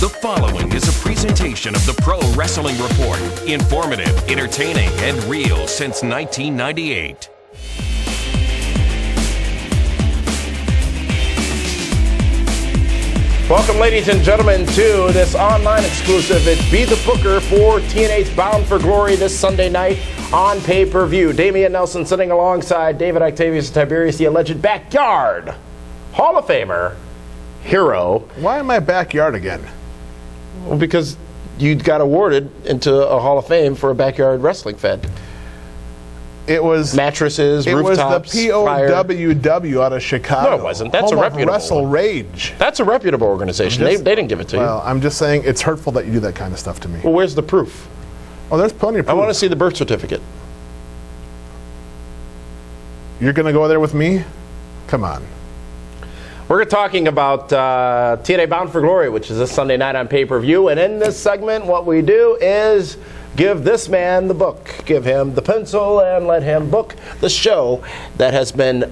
The following is a presentation of the Pro Wrestling Report. Informative, entertaining, and real since 1998. Welcome, ladies and gentlemen, to this online exclusive. It's Be the Booker for TNA's Bound for Glory this Sunday night on pay-per-view. Damian Nelson sitting alongside David Octavius Tiberius, the alleged backyard Hall of Famer, hero. Why in my backyard again? Well, because you got awarded into a Hall of Fame for a backyard wrestling fed. It was mattresses, rooftops. It was the POWW out of Chicago. No, it wasn't. That's a reputable Wrestle Rage. That's a reputable organization. They didn't give it to you. Well, I'm just saying it's hurtful that you do that kind of stuff to me. Well, where's the proof? Oh, there's plenty of proof. I want to see the birth certificate. You're going to go there with me? Come on. We're talking about TNA Bound for Glory, which is this Sunday night on pay-per-view. And in this segment, what we do is give this man the book. Give him the pencil and let him book the show that has been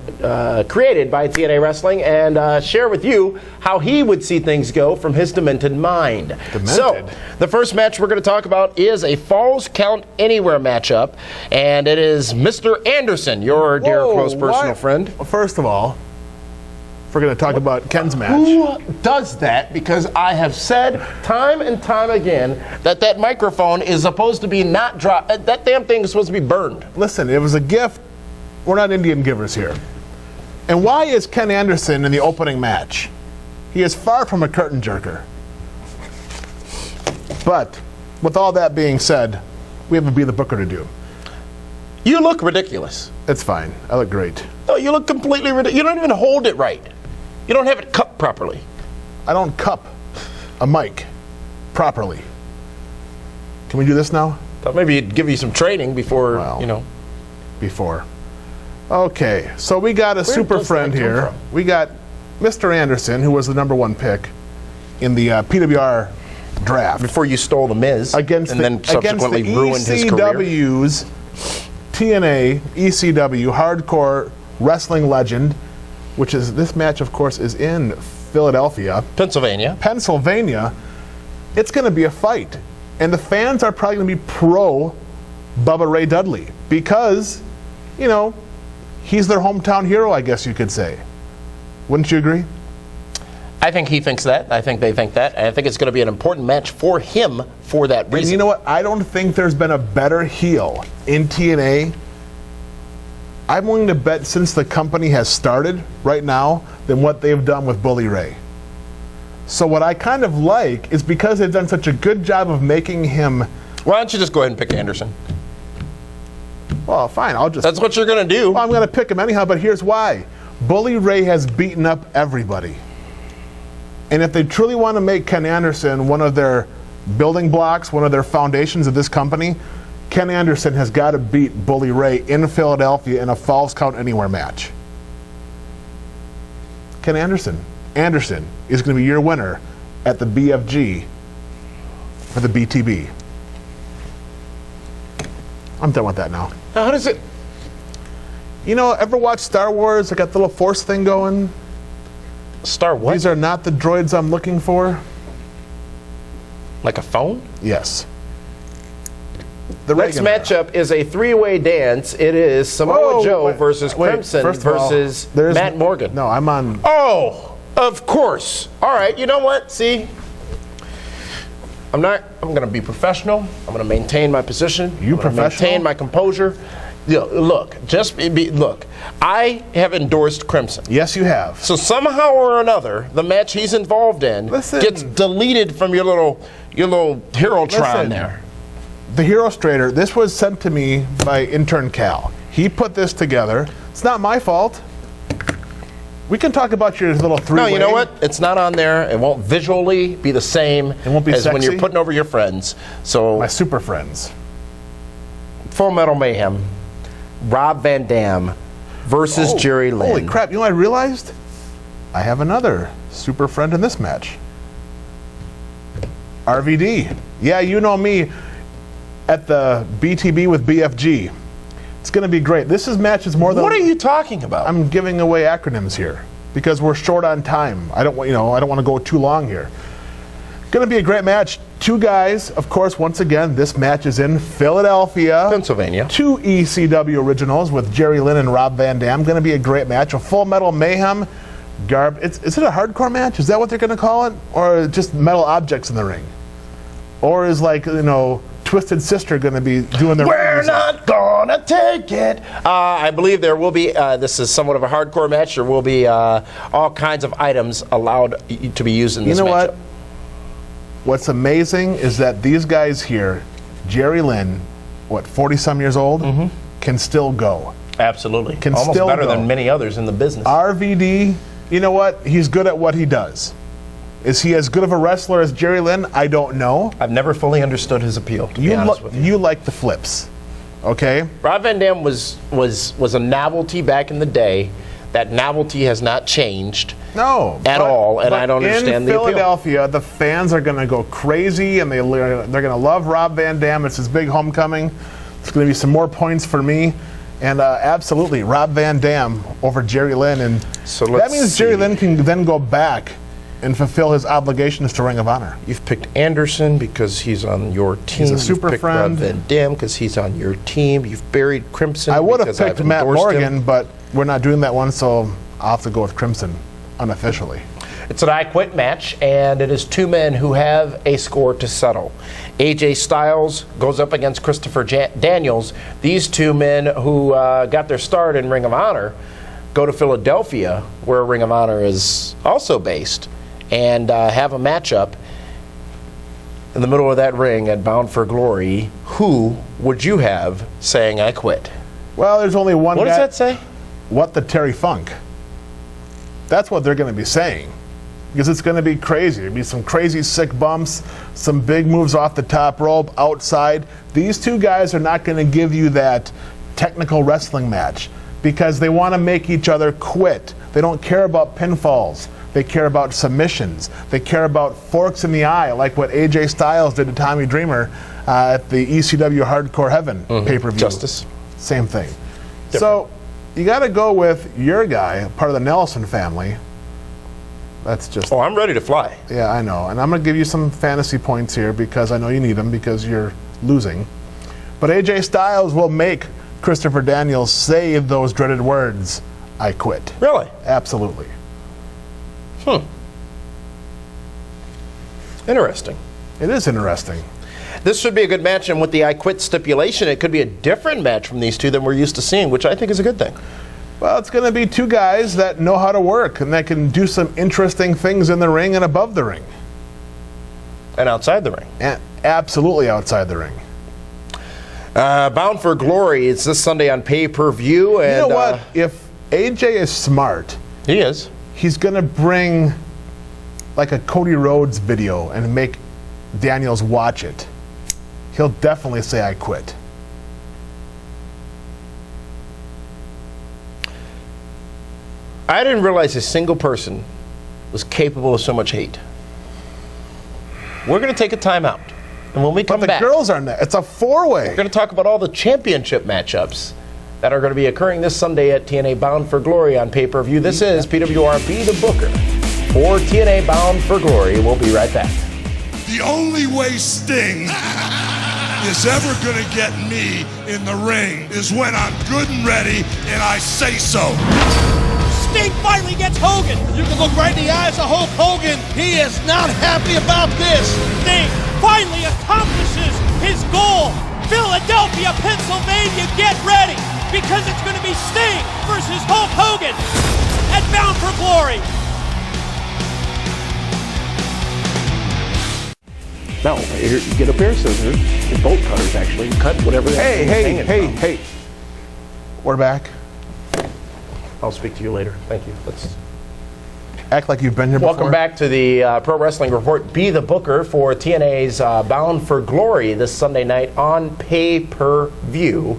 created by TNA Wrestling and share with you how he would see things go from his demented mind. Demented? So, the first match we're going to talk about is a Falls Count Anywhere matchup. And it is Mr. Anderson, your dear close personal friend. First of all, if we're going to talk about Ken's match. Who does that? Because I have said time and time again that that microphone is supposed to be not dropped. That damn thing is supposed to be burned. Listen, it was a gift. We're not Indian givers here. And why is Ken Anderson in the opening match? He is far from a curtain jerker. But with all that being said, we have a Be the Booker to do. You look ridiculous. It's fine. I look great. No, you look completely ridiculous. You don't even hold it right. You don't have it cupped properly. I don't cup a mic properly. Can we do this now? Thought maybe it'd give you some training before, Before. Okay, so we got a super friend here. We got Mr. Anderson, who was the #1 pick in the PWR draft. Before you stole the Miz then subsequently ruined his career. ECW's TNA, ECW, Hardcore Wrestling Legend, which is, this match, of course, is in Philadelphia. Pennsylvania. It's going to be a fight. And the fans are probably going to be pro Bubba Ray Dudley because, he's their hometown hero, I guess you could say. Wouldn't you agree? I think he thinks that. I think they think that. And I think it's going to be an important match for him for that reason. And you know what? I don't think there's been a better heel in TNA. I'm willing to bet since the company has started right now than what they've done with Bully Ray. So what I kind of like is because they've done such a good job of making him... Why don't you just go ahead and pick Anderson? Well, fine. That's what you're going to do. Well, I'm going to pick him anyhow, but here's why. Bully Ray has beaten up everybody. And if they truly want to make Ken Anderson one of their building blocks, one of their foundations of this company, Ken Anderson has got to beat Bully Ray in Philadelphia in a Falls Count Anywhere match. Ken Anderson is going to be your winner at the BFG for the BTB. I'm done with that now. Now, how does it... Ever watch Star Wars? I got the little force thing going. Star what? These are not the droids I'm looking for. Like a phone? Yes. The next matchup is a three-way dance. It is Samoa Joe versus Crimson versus Matt Morgan. No, I'm on... Oh, of course. All right, you know what? See, I'm going to be professional. I'm going to maintain my position. You professional? Maintain my composure. Look, I have endorsed Crimson. Yes, you have. So somehow or another, the match he's involved in gets deleted from your little Herotron there. The Hero Strader, this was sent to me by intern Cal. He put this together. It's not my fault. We can talk about your little three-way. No, you know what? It's not on there. It won't visually be the same as when you're putting over your friends. So my super friends. Full Metal Mayhem, Rob Van Dam versus Jerry Lynn. Holy crap, you know what I realized? I have another super friend in this match. RVD. Yeah, you know me. At the BTB with BFG. It's going to be great. This match is more than... What are you talking about? I'm giving away acronyms here because we're short on time. I don't want to go too long here. Going to be a great match. Two guys, of course, once again, this match is in Philadelphia, Pennsylvania. Two ECW originals with Jerry Lynn and Rob Van Dam. Going to be a great match. A Full Metal Mayhem. Is it a hardcore match? Is that what they're going to call it? Or just metal objects in the ring? Or is, like, you know, Twisted Sister going to be doing their... We're not gonna take it. I believe there will be, this is somewhat of a hardcore match. There will be all kinds of items allowed to be used in this matchup. You know what? What's amazing is that these guys here, Jerry Lynn, 40-some years old, can still go. Absolutely. Can almost still better go. than many others in the business. RVD, you know what? He's good at what he does. Is he as good of a wrestler as Jerry Lynn? I don't know. I've never fully understood his appeal, to be honest with you. You like the flips, okay? Rob Van Dam was a novelty back in the day. That novelty has not changed. No. At all, and I don't understand the appeal. In Philadelphia, the fans are going to go crazy, and they're going to love Rob Van Dam. It's his big homecoming. It's going to be some more points for me. And absolutely, Rob Van Dam over Jerry Lynn. And so that means Jerry Lynn can then go back and fulfill his obligations to Ring of Honor. You've picked Anderson because he's on your team. He's a super You've picked friend. Rob Van Dam because he's on your team. You've buried Crimson. I would have because picked I've Matt endorsed Morgan, him. but we're not doing that one, so I'll have to go with Crimson unofficially. It's an I Quit match, and it is two men who have a score to settle. AJ Styles goes up against Christopher Daniels. These two men who got their start in Ring of Honor go to Philadelphia, where Ring of Honor is also based, and have a matchup in the middle of that ring at Bound for Glory. Who would you have saying I quit? Well, there's only one guy. What does that say? What the Terry Funk? That's what they're going to be saying. Because it's going to be crazy. There'll be some crazy sick bumps, some big moves off the top rope, outside. These two guys are not going to give you that technical wrestling match because they want to make each other quit. They don't care about pinfalls. They care about submissions. They care about forks in the eye, like what AJ Styles did to Tommy Dreamer at the ECW Hardcore Heaven pay-per-view. Justice. Same thing. So you got to go with your guy, part of the Nelson family. That's just... Oh, I'm ready to fly. Yeah, I know. And I'm going to give you some fantasy points here because I know you need them because you're losing. But AJ Styles will make Christopher Daniels say those dreaded words, I quit. Really? Absolutely. Interesting. It is interesting. This should be a good match, and with the I Quit stipulation, it could be a different match from these two than we're used to seeing, which I think is a good thing. Well, it's going to be two guys that know how to work and that can do some interesting things in the ring and above the ring. And outside the ring. And absolutely outside the ring. Bound for Glory, it's this Sunday on pay-per-view. And, you know what? If AJ is smart, he is. He's going to bring like a Cody Rhodes video and make Daniels watch it. He'll definitely say, I quit. I didn't realize a single person was capable of so much hate. We're going to take a timeout. And when we come back... But the girls are next. It's a four-way. We're going to talk about all the championship matchups that are going to be occurring this Sunday at TNA Bound for Glory on pay-per-view. This is PWRB the Booker for TNA Bound for Glory. We'll be right back. The only way Sting is ever going to get me in the ring is when I'm good and ready and I say so. Sting finally gets Hogan. You can look right in the eyes of Hulk Hogan. He is not happy about this. Sting finally accomplishes his goal. Philadelphia, Pennsylvania, get ready because it's going to be Sting versus Hulk Hogan at Bound for Glory. No, here, get a pair of scissors and bolt cutters, actually. Cut whatever that Hey. We're back. I'll speak to you later. Thank you. Let's act like you've been here before. Welcome back to the Pro Wrestling Report. Be the Booker for TNA's Bound for Glory this Sunday night on pay-per-view.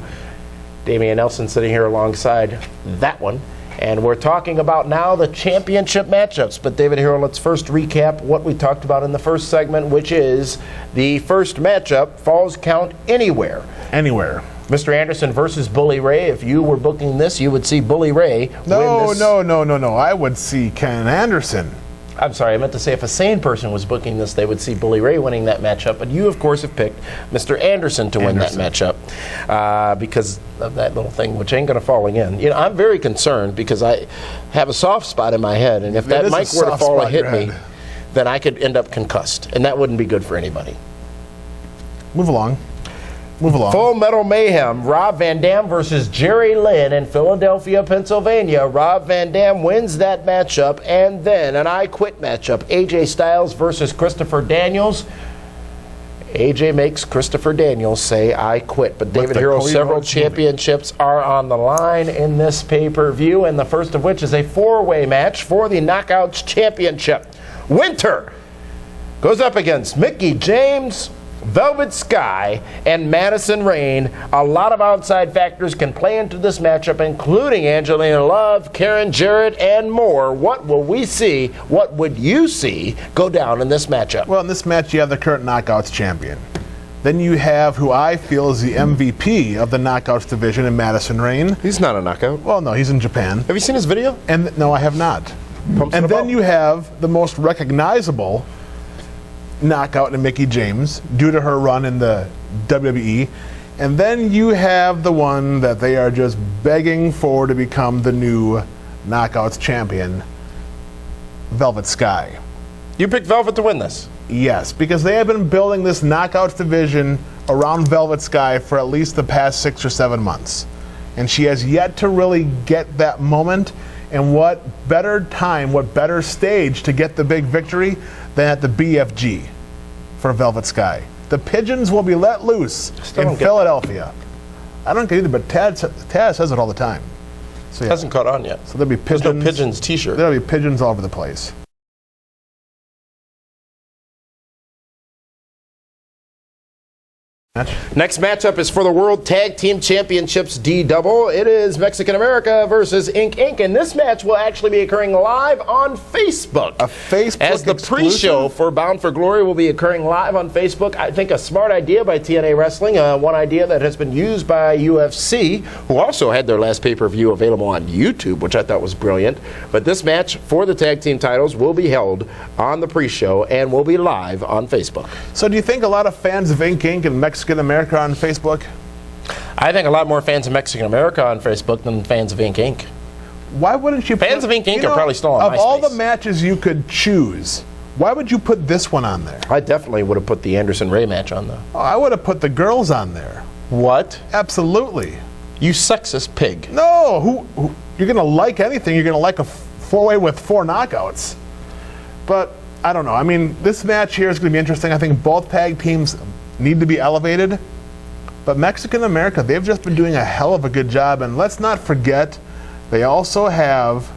Damian Nelson sitting here alongside that one. And we're talking about now the championship matchups. But David Hero, let's first recap what we talked about in the first segment, which is the first matchup, Falls Count Anywhere. Anywhere. Mr. Anderson versus Bully Ray. If you were booking this, you would see Bully Ray win this. No. I would see Ken Anderson I'm sorry, I meant to say if a sane person was booking this, they would see Bully Ray winning that matchup. But you, of course, have picked Mr. Anderson to win that matchup because of that little thing, which ain't going to fall again. You know, I'm very concerned because I have a soft spot in my head, and if that mic were to fall and hit me, then I could end up concussed, and that wouldn't be good for anybody. Move along. Move along. Full Metal Mayhem, Rob Van Dam versus Jerry Lynn in Philadelphia, Pennsylvania. Rob Van Dam wins that matchup, and then an I Quit matchup, AJ Styles versus Christopher Daniels. AJ makes Christopher Daniels say, I quit. But David Hero, several championships are on the line in this pay-per-view, and the first of which is a four-way match for the Knockouts Championship. Winter goes up against Mickie James, Velvet Sky, and Madison Rayne. A lot of outside factors can play into this matchup, including Angelina Love, Karen Jarrett, and more. What will we see? What would you see go down in this matchup? Well, in this match, you have the current Knockouts champion. Then you have who I feel is the MVP of the Knockouts division in Madison Rayne. He's not a knockout. Well, no, he's in Japan. Have you seen his video? And no, I have not. And then you have the most recognizable knockout in Mickie James due to her run in the WWE. And then you have the one that they are just begging for to become the new Knockouts champion, Velvet Sky. You picked Velvet to win this? Yes, because they have been building this Knockouts division around Velvet Sky for at least the past 6 or 7 months. And she has yet to really get that moment. And what better time, what better stage to get the big victory than at the BFG for Velvet Sky. The pigeons will be let loose in Philadelphia. I don't get either, but Taz says it all the time. So, yeah. Hasn't caught on yet. So there'll be pigeons. There's no pigeons t-shirt. There'll be pigeons all over the place. Next matchup is for the World Tag Team Championships D-Double. It is Mexican America versus Inc. And this match will actually be occurring live on Facebook. A Facebook As the pre-show for Bound for Glory will be occurring live on Facebook. I think a smart idea by TNA Wrestling, one idea that has been used by UFC, who also had their last pay-per-view available on YouTube, which I thought was brilliant. But this match for the tag team titles will be held on the pre-show and will be live on Facebook. So do you think a lot of fans of Inc. and Mexican America on Facebook? I think a lot more fans of Mexican America on Facebook than fans of Inc. Why wouldn't you? Fans of Inc. are probably still on MySpace. Of all the matches you could choose, why would you put this one on there? I definitely would have put the Anderson Ray match on there. Oh, I would have put the girls on there. What? Absolutely. You sexist pig. No, who you're gonna like anything? You're gonna like a four-way with 4 knockouts. But I don't know. I mean, this match here is gonna be interesting. I think both tag teams need to be elevated. But Mexican America, they've just been doing a hell of a good job. And let's not forget, they also have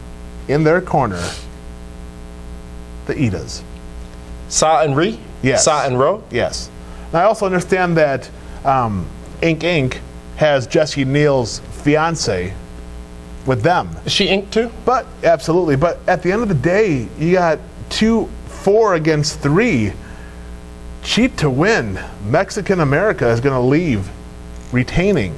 in their corner the Itas. Sa and Ri? Yes. Sa and Ro? Yes. And I also understand that Inc. has Jesse Neal's fiance with them. Is she Inc. too? But absolutely. But at the end of the day, you got 4 against 3. Cheat to win. Mexican America is going to leave retaining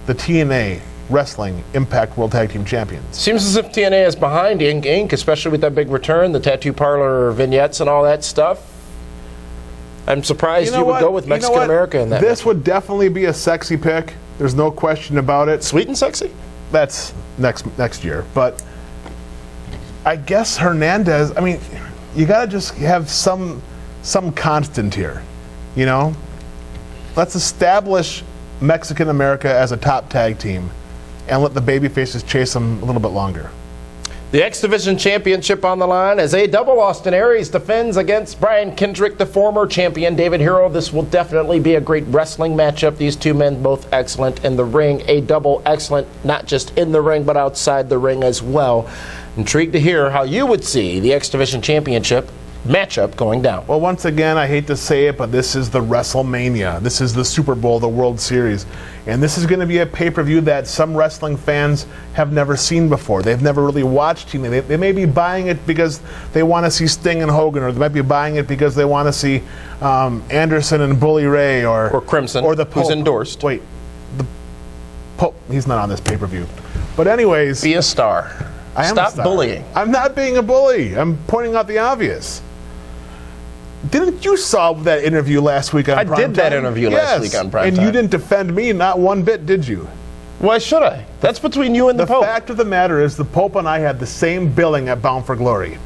the TNA Wrestling Impact World Tag Team Champions. Seems as if TNA is behind Inc., especially with that big return, the tattoo parlor vignettes and all that stuff. I'm surprised you would go with Mexican America in that. This would definitely be a sexy pick. There's no question about it. Sweet and sexy? That's next year. But I guess Hernandez, I mean, you got to just have some constant here, you know? Let's establish Mexican America as a top tag team and let the babyfaces chase them a little bit longer. The X Division Championship on the line as a double Austin Aries defends against Brian Kendrick, the former champion, David Hero. This will definitely be a great wrestling matchup. These two men both excellent in the ring. A double excellent, not just in the ring, but outside the ring as well. Intrigued to hear how you would see the X Division Championship matchup going down. Well, once again, I hate to say it, but this is the WrestleMania. This is the Super Bowl, the World Series. And this is going to be a pay-per-view that some wrestling fans have never seen before. They've never really watched TNA. They may be buying it because they want to see Sting and Hogan, or they might be buying it because they want to see Anderson and Bully Ray, or Crimson, or the Pope. Who's endorsed. Wait, the Pope, he's not on this pay-per-view. But anyways. Be a star. I am a Stop star. bullying. I'm not being a bully. I'm pointing out the obvious. Didn't you saw that interview last week on I Prime did that Time? interview last week on Prime And Time. you didn't defend me not one bit, did you? Why should I? That's between you and the The Pope. fact of the matter is the Pope and I had the same billing at Bound for Glory.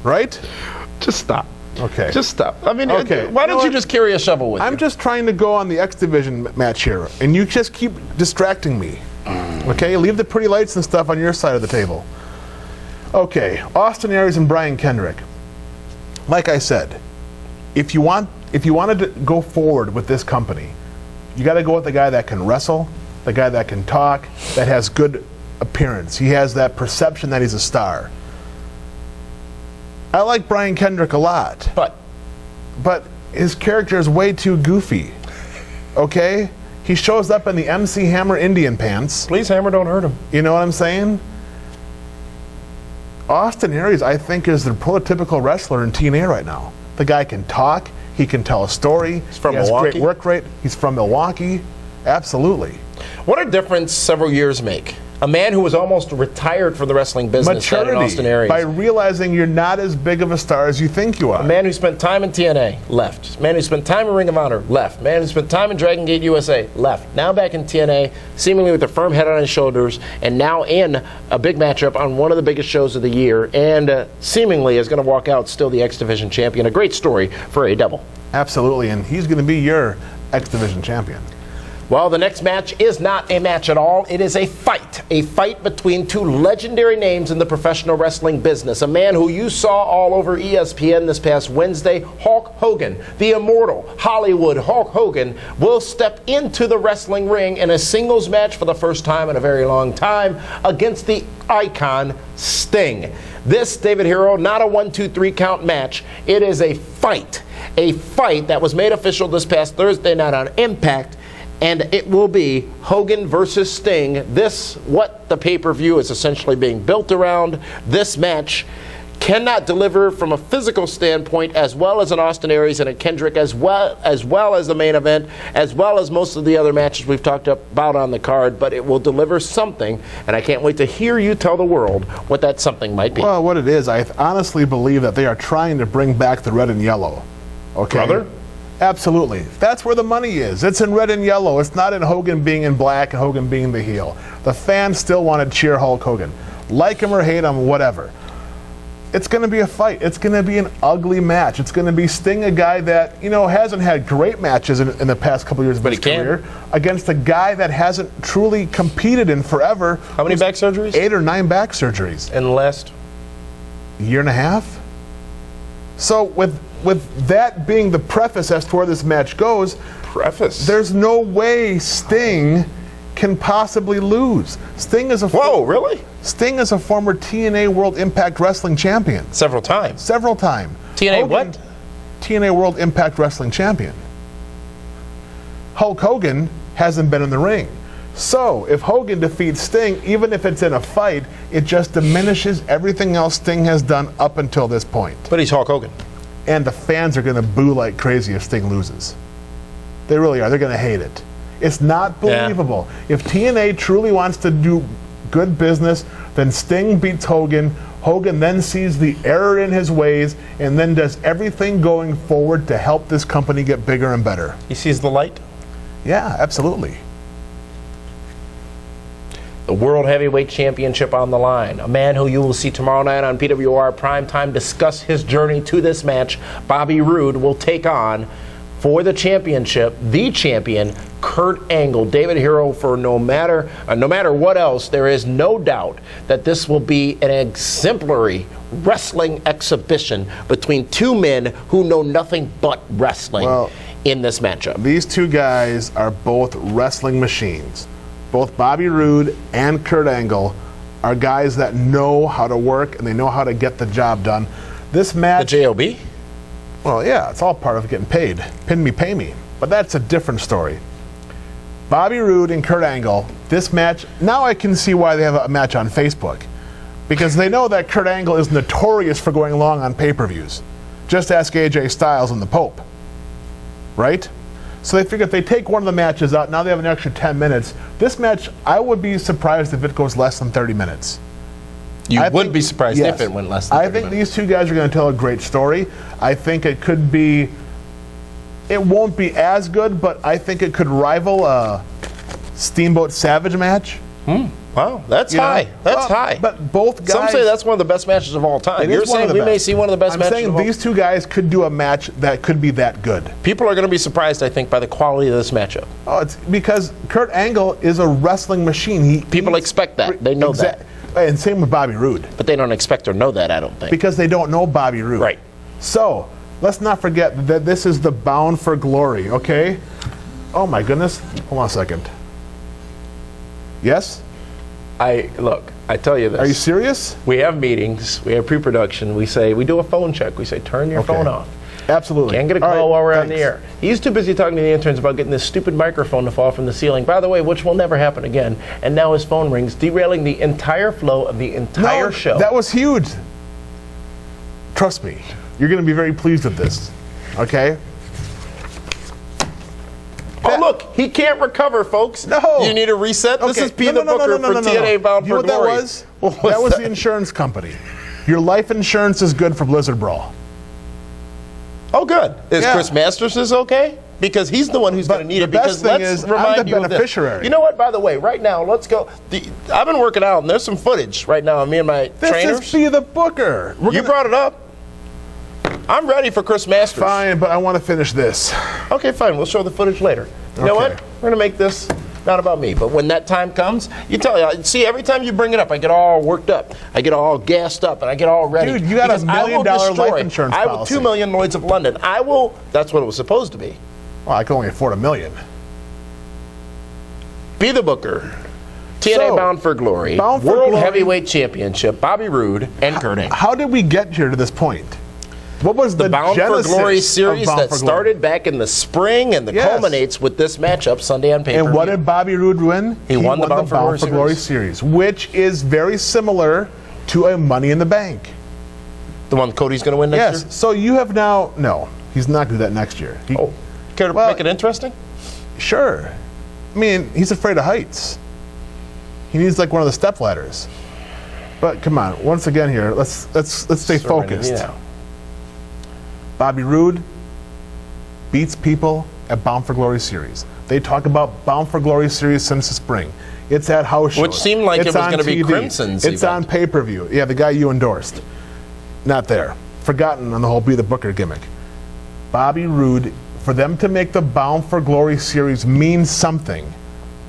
Right? Just stop. Okay. Just stop. I mean, Okay. why You know don't you what? just carry a shovel with I'm you? just trying to go on the X Division match here, and you just keep distracting me. Okay? Leave the pretty lights and stuff on your side of the table. Okay, Austin Aries and Brian Kendrick. Like I said, if you wanted to go forward with this company, you got to go with the guy that can wrestle, the guy that can talk, that has good appearance. He has that perception that he's a star. I like Brian Kendrick a lot, but his character is way too goofy. Okay? He shows up in the MC Hammer Indian pants. Please, Hammer, don't hurt him. You know what I'm saying? Austin Aries, I think, is the prototypical wrestler in TNA right now. The guy can talk. He can tell a story. He's from he has Milwaukee. great work rate. He's from Milwaukee. Absolutely. What a difference several years make. A man who was almost retired from the wrestling business, had an Austin Maturity. Aries. By realizing you're not as big of a star as you think you are. A man who spent time in TNA, left. A man who spent time in Ring of Honor, left. A man who spent time in Dragon Gate USA, left. Now back in TNA, seemingly with a firm head on his shoulders, and now in a big matchup on one of the biggest shows of the year, and seemingly is going to walk out still the X Division champion. A great story for a double. Absolutely, and he's going to be your X Division champion. Well, the next match is not a match at all. It is a fight between two legendary names in the professional wrestling business. A man who you saw all over ESPN this past Wednesday, Hulk Hogan, the immortal Hollywood Hulk Hogan, will step into the wrestling ring in a singles match for the first time in a very long time against the icon Sting. This, David Hero, not a 1-2-3 count match. It is a fight that was made official this past Thursday night on Impact. And it will be Hogan versus Sting. This, what the pay-per-view is essentially being built around. This match cannot deliver from a physical standpoint, as well as an Austin Aries and a Kendrick, as well as the main event, as well as most of the other matches we've talked about on the card. But it will deliver something, and I can't wait to hear you tell the world what that something might be. Well, what it is, I honestly believe that they are trying to bring back the red and yellow. Okay? Brother? Absolutely. That's where the money is. It's in red and yellow. It's not in Hogan being in black and Hogan being the heel. The fans still want to cheer Hulk Hogan. Like him or hate him, whatever. It's going to be a fight. It's going to be an ugly match. It's going to be Sting, a guy that, hasn't had great matches in the past couple years of his career, against a guy that hasn't truly competed in forever. How many back surgeries? 8 or 9 back surgeries. In the last year and a half? So with that being the preface as to where this match goes, there's no way Sting can possibly lose. Sting is a really? Sting is a former TNA World Impact Wrestling champion. Several times. TNA Hogan, what? TNA World Impact Wrestling champion. Hulk Hogan hasn't been in the ring. So if Hogan defeats Sting, even if it's in a fight, it just diminishes everything else Sting has done up until this point. But he's Hulk Hogan. And the fans are going to boo like crazy if Sting loses. They really are. They're going to hate it. It's not believable. Yeah. If TNA truly wants to do good business, then Sting beats Hogan. Hogan then sees the error in his ways and then does everything going forward to help this company get bigger and better. He sees the light? Yeah, absolutely. The World Heavyweight Championship on the line. A man who you will see tomorrow night on PWR Primetime discuss his journey to this match. Bobby Roode will take on, for the championship, the champion, Kurt Angle. David Hero, for no matter what else, there is no doubt that this will be an exemplary wrestling exhibition between two men who know nothing but wrestling in this matchup. These two guys are both wrestling machines. Both Bobby Roode and Kurt Angle are guys that know how to work and they know how to get the job done. This match... The J.O.B.? Well, yeah, it's all part of getting paid. Pin me, pay me. But that's a different story. Bobby Roode and Kurt Angle, this match, now I can see why they have a match on Facebook. Because they know that Kurt Angle is notorious for going long on pay-per-views. Just ask AJ Styles and the Pope. Right? So they figure if they take one of the matches out, now they have an extra 10 minutes. This match, I would be surprised if it goes less than 30 minutes. You would be surprised if it went less than 30 minutes. I think these two guys are going to tell a great story. I think it could be, it won't be as good, but I think it could rival a Steamboat Savage match. Wow, that's high. That's high. But both guys. Some say that's one of the best matches of all time. You're saying we may see one of the best matches of all time? I'm saying these two guys could do a match that could be that good. People are going to be surprised, I think, by the quality of this matchup. Oh, it's because Kurt Angle is a wrestling machine. People expect that. They know that. And same with Bobby Roode. But they don't expect or know that, I don't think. Because they don't know Bobby Roode. Right. So, let's not forget that this is the Bound for Glory, okay? Oh my goodness. Hold on a second. Yes? Look, I tell you this. Are you serious? We have meetings, we have pre-production, we do a phone check, we say turn your phone off. Absolutely. Can't get a call while we're on the air. He's too busy talking to the interns about getting this stupid microphone to fall from the ceiling, by the way, which will never happen again. And now his phone rings, derailing the entire flow of the entire show. That was huge. Trust me, you're going to be very pleased with this, okay? Oh, look, he can't recover, folks. No. You need a reset? Okay. This is P. the Booker for TNA Bound for Glory. You know what that was? That was the insurance company. Your life insurance is good for Blizzard Brawl. Oh, good. Is Chris Masters okay? Because he's the one who's going to need it. Because let's remind you of this. You know what? By the way, right now, let's go. I've been working out, and there's some footage right now of me and my trainers. This is P. the Booker. You brought it up. I'm ready for Chris Masters. Fine, but I want to finish this. Okay, fine. We'll show the footage later. You know what? We're going to make this not about me. But when that time comes, see, every time you bring it up, I get all worked up. I get all gassed up, and I get all ready. Dude, you got $1 million life insurance policy. 2 million Lloyds of London. That's what it was supposed to be. Well, I can only afford $1 million. Be the Booker. TNA Bound for Glory. World Heavyweight Championship. Bobby Roode and Kurt Angle. How did we get here to this point? What was the Bound for Glory series that Glory? started back in the spring and culminates with this matchup Sunday on pay-per-view? And what did Bobby Roode win? He won the Bound for Glory series, which is very similar to a Money in the Bank. The one Cody's going to win next year? Yes. So you have now... No, he's not going to do that next year. Care to make it interesting? Sure. I mean, he's afraid of heights. He needs like one of the step ladders. But come on, once again here, let's stay focused. Bobby Roode beats people at Bound for Glory series. They talk about Bound for Glory series since the spring. It's at house shows. Which seemed like it was going to be Crimson's It's on pay-per-view. Yeah, the guy you endorsed. Not there. Forgotten on the whole Be the Booker gimmick. Bobby Roode, for them to make the Bound for Glory series mean something,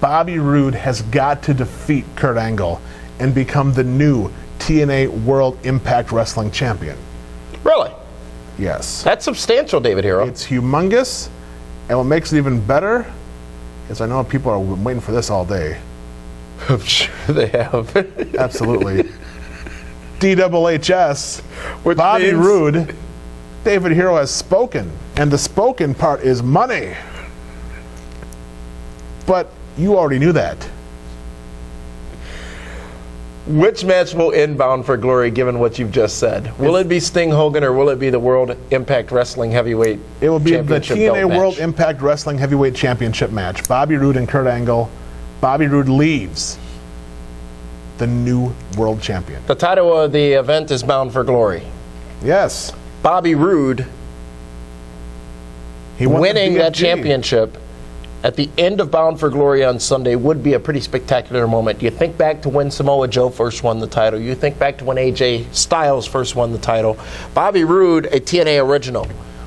Bobby Roode has got to defeat Kurt Angle and become the new TNA World Impact Wrestling Champion. Really? Yes. That's substantial, David Hero. It's humongous, and what makes it even better is I know people are waiting for this all day. I'm sure they have. Absolutely. DWHS, Bobby Roode, David Hero has spoken, and the spoken part is money. But you already knew that. Which match will end Bound for Glory given what you've just said? Will it be Sting Hogan or will it be the World Impact Wrestling Heavyweight It will be the TNA World match? Impact Wrestling Heavyweight Championship match. Bobby Roode and Kurt Angle. Bobby Roode leaves the new world champion. The title of the event is Bound for Glory. Yes. Bobby Roode winning that championship at the end of Bound for Glory on Sunday would be a pretty spectacular moment. You think back to when Samoa Joe first won the title. You think back to when AJ Styles first won the title. Bobby Roode, a TNA original,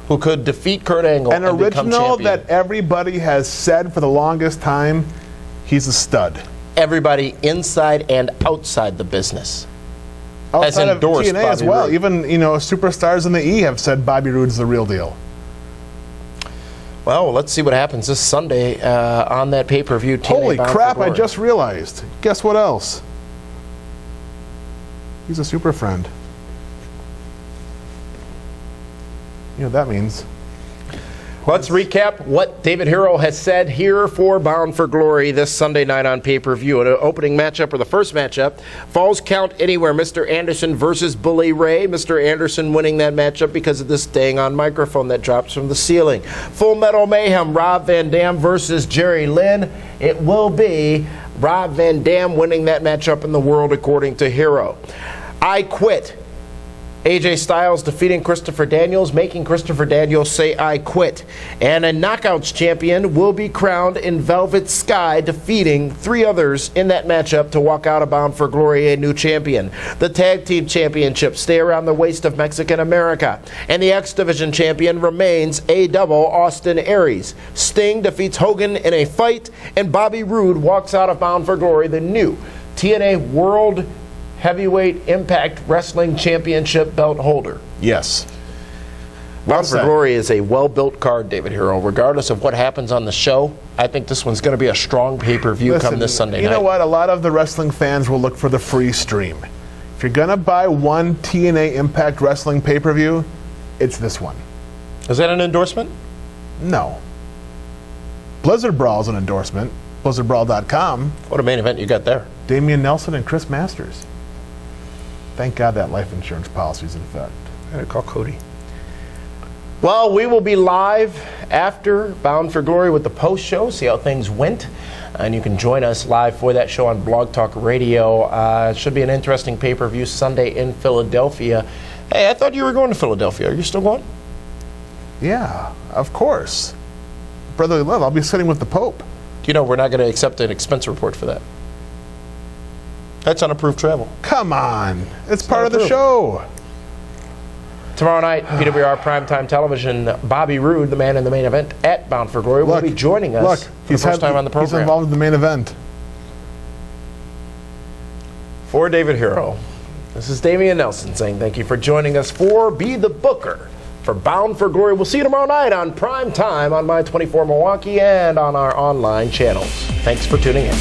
who could defeat Kurt Angle and become champion. An original that everybody has said for the longest time, he's a stud. Everybody inside and outside the business outside has endorsed of TNA Bobby as well. Roode. Even superstars in the E have said Bobby Roode's the real deal. Well, let's see what happens this Sunday on that pay-per-view. Holy crap, I just realized. Guess what else? He's a super friend. You know what that means. Let's recap what David Hero has said here for Bound for Glory this Sunday night on pay-per-view. An opening matchup, or the first matchup, Falls Count Anywhere, Mr. Anderson versus Bully Ray. Mr. Anderson winning that matchup because of this dang on microphone that drops from the ceiling. Full Metal Mayhem, Rob Van Dam versus Jerry Lynn. It will be Rob Van Dam winning that matchup in the world according to Hero. I Quit. AJ Styles defeating Christopher Daniels, making Christopher Daniels say, I quit. And a Knockouts champion will be crowned in Velvet Sky, defeating 3 others in that matchup to walk out of Bound for Glory a new champion. The Tag Team Championships stay around the waist of Mexican America. And the X Division champion remains a double Austin Aries. Sting defeats Hogan in a fight, and Bobby Roode walks out of Bound for Glory, the new TNA World Heavyweight Impact Wrestling Championship belt holder. Yes. Bound for Glory is a well-built card, David Hero. Regardless of what happens on the show, I think this one's going to be a strong pay-per-view come this Sunday night. You know what? A lot of the wrestling fans will look for the free stream. If you're going to buy one TNA Impact Wrestling pay-per-view, it's this one. Is that an endorsement? No. Blizzard Brawl is an endorsement. BlizzardBrawl.com. What a main event you got there. Damian Nelson and Chris Masters. Thank God that life insurance policy is in effect. I gotta call Cody. Well, we will be live after Bound for Glory with the post show, see how things went. And you can join us live for that show on Blog Talk Radio. It should be an interesting pay-per-view Sunday in Philadelphia. Hey, I thought you were going to Philadelphia. Are you still going? Yeah, of course. Brotherly love, I'll be sitting with the Pope. You know, we're not going to accept an expense report for that. That's unapproved travel. Come on. It's part of the show. Tomorrow night, PWR Primetime Television, Bobby Roode, the man in the main event at Bound for Glory, will be joining us for the first time on the program. He's involved in the main event. For David Hero, this is Damian Nelson saying thank you for joining us for Be the Booker for Bound for Glory. We'll see you tomorrow night on Prime Time on My 24 Milwaukee and on our online channels. Thanks for tuning in.